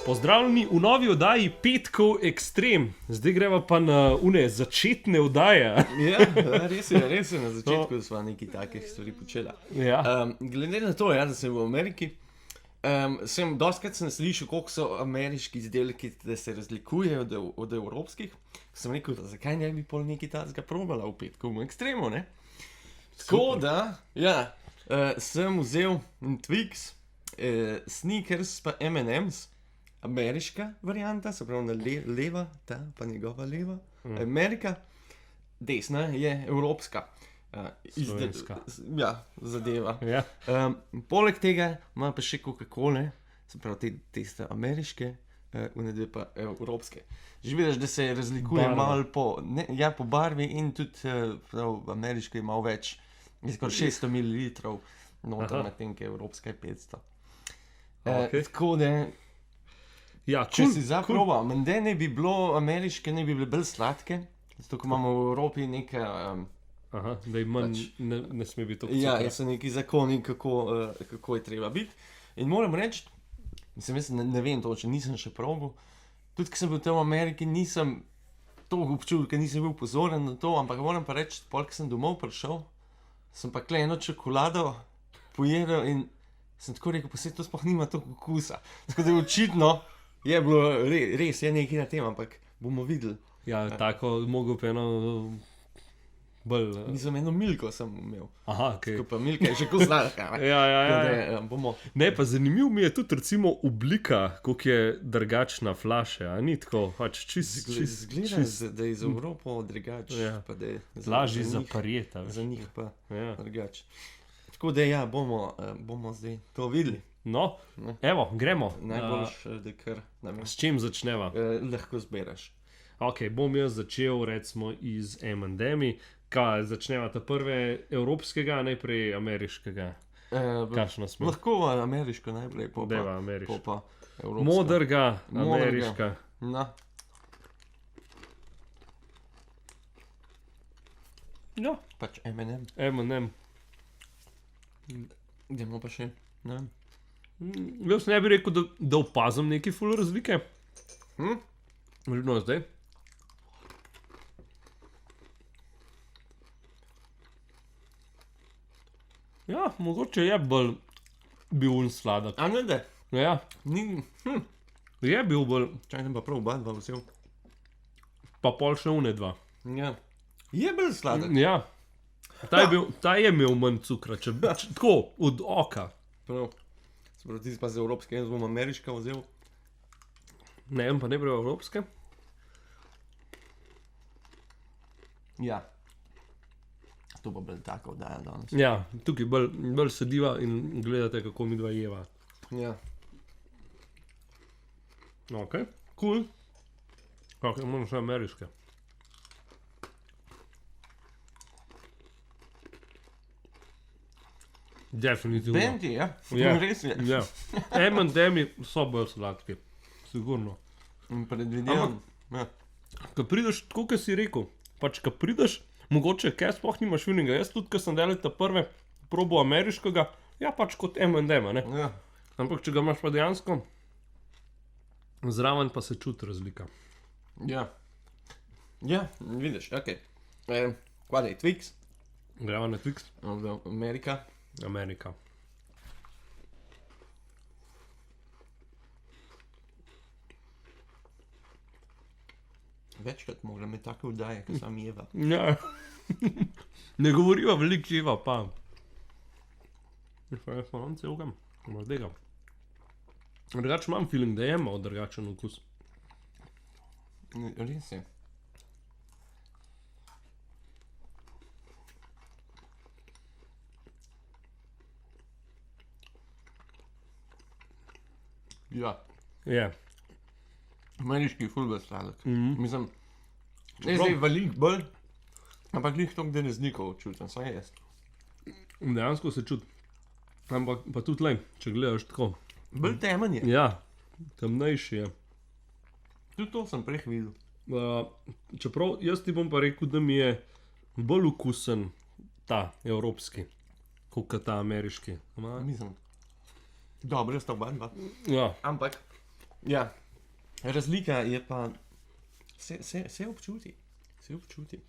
Pozdravljeni v novi oddaji Petkov Ekstrem. Zdaj greva pa na začetne oddaje. Ja, res je, na začetku smo nekaj takih stvari počela. Ja. Glede na to, da sem v Ameriki, dostikrat sem slišal, koliko so ameriški izdelki, da se razlikujejo od evropskih. Sem rekel, zakaj ne bi pol nekaj takega probala v Petkovem Ekstremu, ne? Tako da, ja, sem vzel Twix, Snickers pa M&M's, ameriška varianta, se pravi na leva, ta pa njegova leva, Amerika, desna je evropska. Slovenska. Ja, zadeva. Ja. Poleg tega ima pa še Coca-Cola, se pravi te sta ameriške, dve pa evropske. Že vidiš, da se razlikuje malo po barvi in tudi ameriška je malo več, je skoraj 600 ml noter, medtem ko je evropska je 500. Tako da, Ja, če si zaproba, menda ne bi bilo ameriške, ne bi bile bolj sladke, zato ko imamo v Evropi nekaj... da je manj, ne sme biti toliko Ja, cukra. so neki zakoni, kako je treba biti. In moram reči, jaz ne vem točno, nisem še probal. Tudi, ko sem bil tam v Ameriki, nisem to občutil, nisem bil pozoren na to, ampak moram pa reči, ko sem domov prišel, sem pa kle eno čokolado pojedel in sem tako rekel, pa se to sploh nima toliko okusa. Tako da očitno je bilo res je nekaj na tem, ampak bomo videli. Ja, tako mogo pa eno bolj... Nisem eno milko sem imel. Aha, okej. Tako pa milka je še ko sladka. Ja. Bomo... Ne, pa zanimivo mi je tudi recimo oblika, koliko je drugačna flaša, a ni tako, pač Zgleda, da je za Evropo drugače, Ja. pa da je lažji za njih- prijeta. za njih pa Ja. drugače. Tako da ja, bomo zdaj to videli. No, Ne. evo, gremo. Najboljš, da kar S čim začneva? lahko zberaš. Ok, bom jaz začel recimo iz M&M-i. Kaj, začneva ta prve evropskega, najprej ameriškega. Kakšno smo? Lahko ameriško najprej, Deva ameriško. pa evropsko. Modrga, Modrga. ameriška. No, Ja, pač M&M. M&M. Idemo pa še, ne vem. Jaz ne bi rekel, da opazim neke ful razlike. No, zdaj. Ja, mogoče je bolj bil un sladek. A ne da, Ja, ni, je bil bolj, čaj ne pa prav oba dva vzel. pa pol še une dva. Ja. Je bolj sladek. Ja, ta je imel manj cukra, tako, od oka. Prav. Se pravi, ti si pa z evropske, jaz bom ameriška vzel. Ne vem, pa ne prav evropske. Ja. To pa bolj tako oddaja danes. Ja, tukaj bolj sediva in gledate, kako mi dva jeva. Ja. Ok, cool. Ok, imamo še ameriške. Definitivno. Benti, ja. Ja. Res je. Ja. M&M-i so bolj sladki, sigurno. In predvidevam. Ja. Ko prideš, tako kot si rekel, pač ko prideš, mogoče kaj sploh nimaš feelinga. Jaz tudi, ko sem delal ta prve probo ameriškega, ja pač kot M&M, ne. Ja. Ampak če ga imaš pa dejansko, zraven pa se čuti razlika. Ja. Ja, vidiš, ok. Kaj je Twix? Greva na Twix, Amerika. Amerika. Večkrat moram imeti take vdaje, kot sam jeva. Ja. Ne govoriva veliko jeva, pa. Jaz pa imam celega, mladega. Drugače imam feeling, da je imel drugačen okus. Res je. Ja, Je. ameriški ful bolj sladek. Mhm. Mislim, ne zdaj veliko bolj, ampak glih toliko deneznikov čutim, saj jaz. Dejansko se čuti. Ampak pa tudi lej, če gledaš tako. Bolj temen je. Ja, temnejši je. Tudi to sem prej videl. Čeprav jaz ti bom pa rekel, da mi je bolj okusen ta evropski, kot ta ameriški. Mislim, dobro sta oba dva. Ja, Ampak, Ja, razlika je pa, se občuti. Se občuti.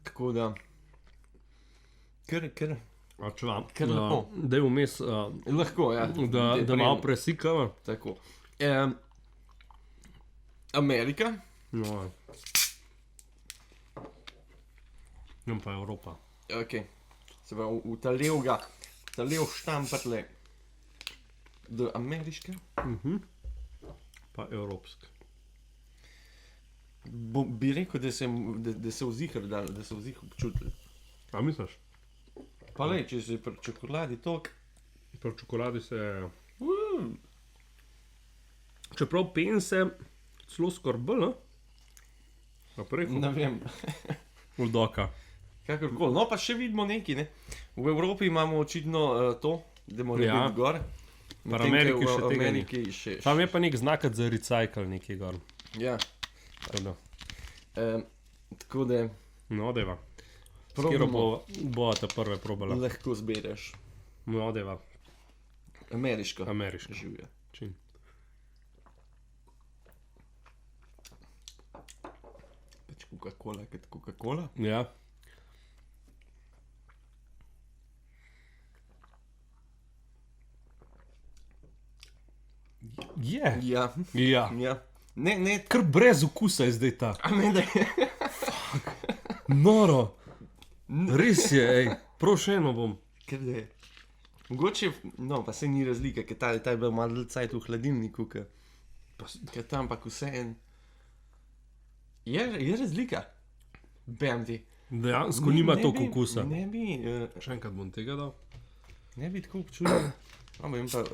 Tako da, kar A če vam, Kar lepo. da je vmes, lahko, ja. da malo presikava. Tako. Amerika, No. In pa Evropa. ok, se pravi, v talev štamprle do ameriške, Pa evropska. bi rekel, da se vzihar dal, da se vzih občutili. A misliš? Pa le, če si pri čokoladi tok, Pri čokoladi se... Čeprav pen se celo skrbel, ne? Naprej, ne vem, vdoka. kakorkoli. No, pa še vidimo nekaj, ne. V Evropi imamo očitno to, da mora Ja. biti gor. Pri Medtem Ameriki ko še v tega ni. Ameriki še. Tam je pa nek znak za recycle nekaj gor. Ja, Tako da. tako da No, deva. Skero probamo, bo ta prve probala. lahko zbereš. No, deva. Ameriško. Ameriška. Živja. Čim. Pač Coca-Cola, kot Coca-Cola. Ja. Je. Ja, Ja. ja. Ne, Kar brez okusa je zdaj ta. a ne, da Noro. Res je, ej. Prav še eno bom. ker da je. Mogoče, no, pa se ni razlika, ker ta je bil malo dlje cajt v hladilniku, ker tam pa vse en. Je razlika. Bam ti. Dejansko nima toliko okusa. Ne bi, Še enkrat bom tega dal. ne bi tako občutil. No, vem pa,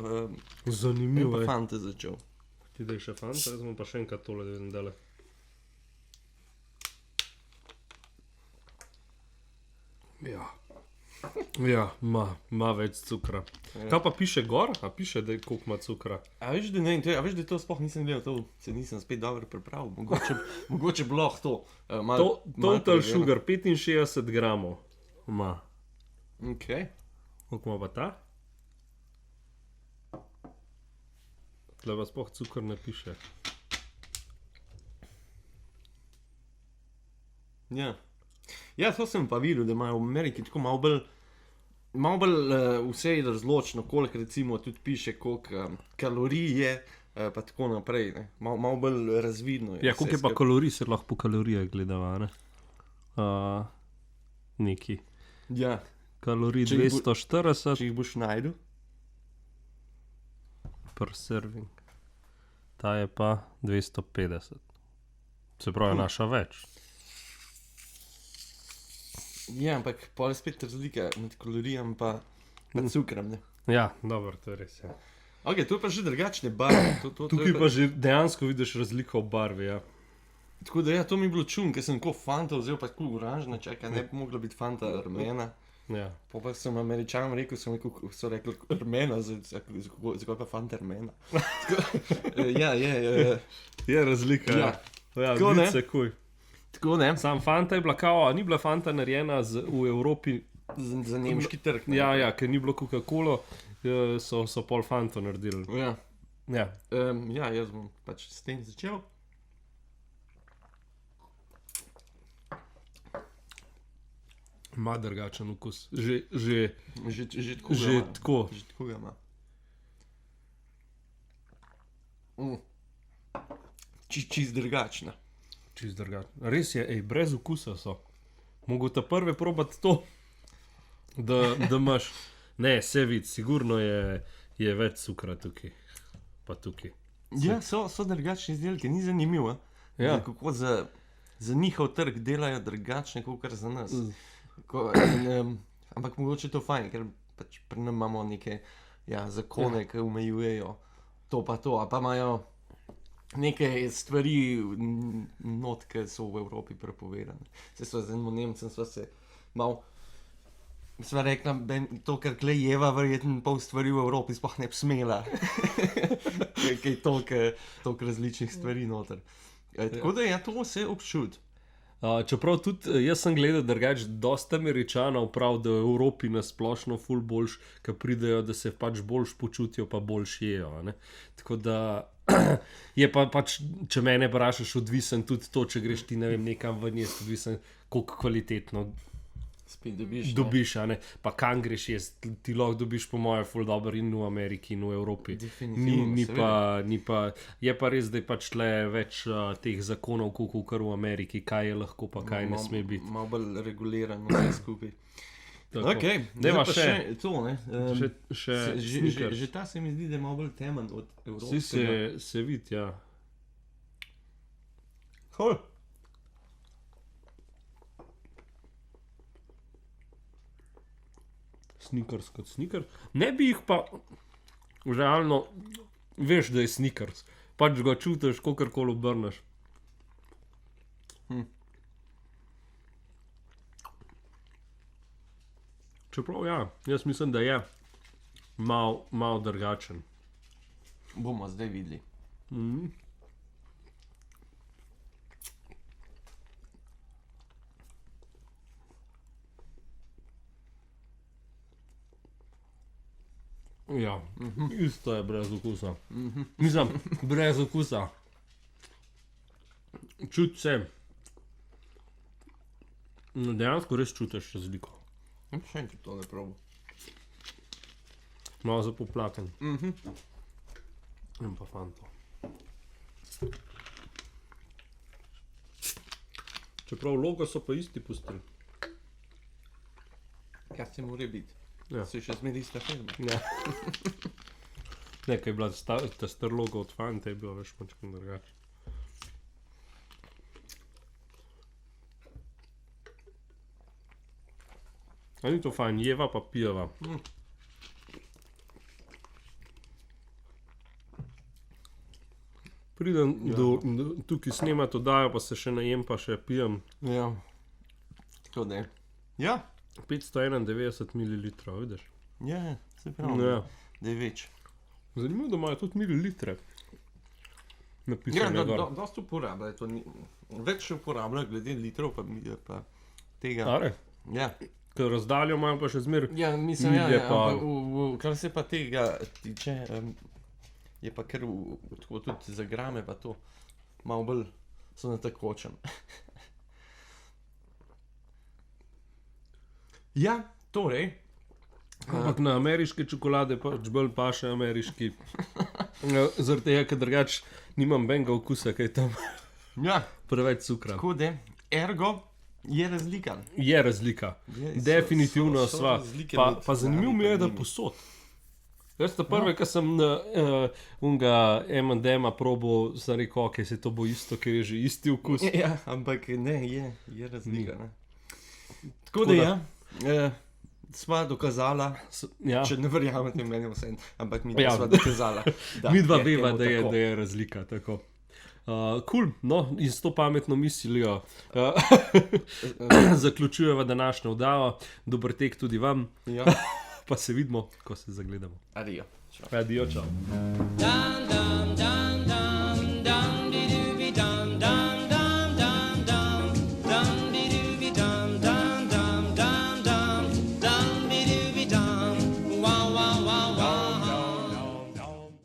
Zanimivo je. fanta začel. Ti daj še fanta, jaz bom pa še enkrat tole da vidim dale. Ja. Ja, ima več cukra. Ja. Kaj pa piše gor? A piše, da je koliko ima cukra? A veš, da ne, a veš, da to sploh nisem gledal, to se nisem spet dobro pripravil. Mogoče bi lahko to. Total sugar 65 gramov ima. Ok. Koliko ima pa ta? Tle pa sploh cukor ne piše. Ja. Ja, to sem pa videl, da imajo v Ameriki tako malo bolj vse je razločno, koliko recimo tudi piše, koliko kalorij je, pa tako naprej, ne. Malo bolj razvidno je. Ja, koliko je pa kalorij, se lahko po kalorijah gledava, ne? Neki. Ja, Kalorij Če jih bo- 240 če jih boš najdel. per serving. Ta je pa 250. Se pravi, naša več. Ja, ampak pol je spet razlika med kalorijami pa cukrom, ne. Ja, dobro, to je res. Ja. Ok, to je pa že drugačne barve. To Tukaj je pa že dejansko vidiš razliko v barvi. Ja. Tako da ja, to mi je bilo čudno, ker sem tako fanta vzel, pa tako oranžna, čakaj, ne bi mogla biti fanta rumena. Ja. Pa sem Američanom rekel, so rekli rumena, zakaj pa fanta rumena. Ja, Je razlika. Ja. Ja, Tako, ne? se kuj. tako ne, Sam Fanta je bila kao, a ni bila Fanta narejena v Evropi. za nemški trg. ne. Ja, ker ni bilo Coca-Cola, so pol Fanto naredili. Ja. Ja. Ja, jaz bom pač s tem začel. Ima drugačen okus. Že tako ga Že ima. tako. Že tako ga ima. Čist drugačna. Čist drugačen. Res je, ej, brez okusa so. Mogoče prve probati to, da imaš. Ne, se vidi, sigurno je več cukra tukaj. Pa tukaj. Ja, so drugačni izdelki, ni zanimivo. Ja. Kako za njihov trg delajo drugačne, kot za nas. Ampak mogoče je to fajn, ker pač pri nas imamo neke zakone, ki omejujejo to pa to, a pa imajo neke stvari not, ki so v Evropi prepovedane. Se sva z enim Nemcem sva se mal. Sva rekla, to, kar klejeva, verjetno pol stvari v Evropi sploh ne bi smela. Kaj toliko različnih stvari noter. Tako da ja, to se občuti. Čeprav tudi jaz sem gledal, drugače, dosta Američanov prav, da v Evropi nasplošno ful boljš, ki pridejo, da se pač boljš počutijo, pa boljš jejo. A ne. Tako da je pa pač, če mene vprašaš, odvisen tudi to, če greš ti, ne vem, nekam ven, je odvisen, koliko kvalitetno Spet dobiš. dobiš, a ne. Pa kam greš, ti lahko dobiš po moje ful dobro in v Ameriki in v Evropi. Definitivno, Ni pa, je pa res, da je pač tle več teh zakonov, kot v Ameriki, kaj je lahko, pa kaj ne sme biti. Malo bolj regulirano vse skupaj. Tako. Okay, Dajva zdaj pa še- to, ne. Še Snickers. Že ta se mi zdi, da je malo bolj temen od Vsi evropskega. se vidi, ja. Hoj. Snickers kot Snickers. Ne bi jih pa realno, veš, da je Snickers. Pač ga čutiš, kakorkoli obrneš. Čeprav ja, jaz mislim, da je mal drugačen. Bomo zdaj videli. Ja, isto je brez okusa. Mislim, brez okusa. Čuti se. No, dejansko res čutiš razliko. Še enkrat to ne probo. Malo zapoplaten. In pa fanto. Čeprav logo so pa isti pustili. Kaj se mora biti? Ja. Se še zmeri ista firma. Ja. Nekaj je bila ta star logo od fanta, je bilo več mačko drugače. A ni to fajn, jeva pa pijeva. Pridem tukaj snemati oddajo, pa se še najem, pa še pijem. Ja. Tako da je. Ja. 591 ml, vidiš? Ja, se pravi. Ja. Da je več. Zanimivo, da imajo tudi mililitre. Ja, Napisano gor. dosta uporabljajo. To več uporabljajo glede litrov, pa tega. Are? Ja. Ker razdaljo imajo pa še zmer. Ja, mislim, Milje ja, pa- ampak kar se pa tega tiče, je pa kar tako tudi za grame pa to malo bolj so na tekočem. Ja, torej. Ampak na ameriške čokolade pač bolj paše ameriški. Zaradi tega, ker drugače nimam benga okusa, kaj je tam Ja, preveč cukra. tako da, ergo je razlika. Je razlika. Je, Definitivno so sva. razlike Pa med zanimivo mi je, da njimi. posod. Jaz ta prve, ko sem unga M&M-a probal, sem rekel, ok, se to bo isto, ker je že isti okus. Ja, ampak ne, je razlika. Ne? Tako Tako da, da- ja, sva dokazala, Ja. če ne verjamete meni vsem, ampak mi Ja. sva dokazala, da Mi dva je veva, temu da je, tako. da je razlika. Tako. Cool, no, in s to pametno mislijo zaključujeva današnjo oddajo. Dober tek tudi vam, Ja, pa se vidimo, ko se zagledamo. adijo. Adijo, čau. Da